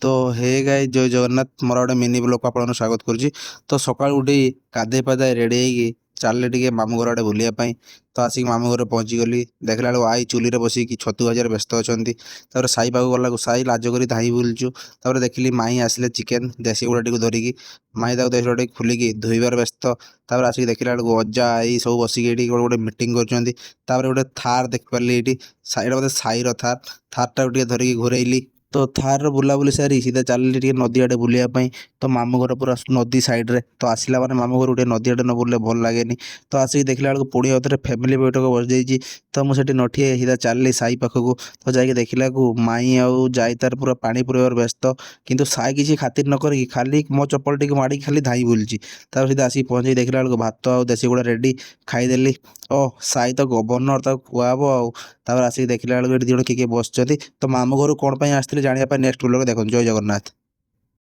तो हे गाई जय जगन्नाथ मोर गोटे मिनी ब्लॉग आपको स्वागत करुँची। तो सकाल उठी गाधे पाधे रेडी होगी चल टे मामू घर आड़े बुलायापी। तो आसिक मामू घर पहुँची गली देखला बेलू आई चुली बसिक छतु भाजार व्यस्त अच्छा। साई पाक गला साई लाज कर धाई बुलचु। देखिली माई आसिले चिकेन देसी गुड़ा टी धरिकी माई देसी गुड़ा खोलिकी धोइबार व्यस्त। आसिक देखला बेलू अजा आई सब बसिक गोटे मीटिंग कर गोटे थार देख पारे ये बोधे साईर थार थार टा धरिकी घूरेली। तो थार बुलाबुली सारी सीधा चलनी नदी आड़े बुलायापी। तो मामू घर पूरा नदी साइड्रे तो आसला मैंने मामू घर गोटे नदी आड़े न बुले भल लगे। तो आसिक देखला बेलू पुणी अवधि फैमिली बैठक बस जाइए। तो मुझे नठी सीधा चलनी साई पाखक तो जाकि देखला माई आउ जाई तार पूरा पानी पुरैबार व्यस्त। किंतु साई किसी खातिर न करी खाली मो चप्पल टी माड़ी खाली धाई बुलची। सीधा आसिक पहुँचे देखला बेलू भात आउ देसी गुड़ा रेडी खाईदेली। ओ साई तो गवर्नर खुआब आसिक देखला बेलू ये दिज किए बस। तो मामू घर कौन आसते जानापी नेक्स्ट ब्लॉग देखो। जय जगन्नाथ।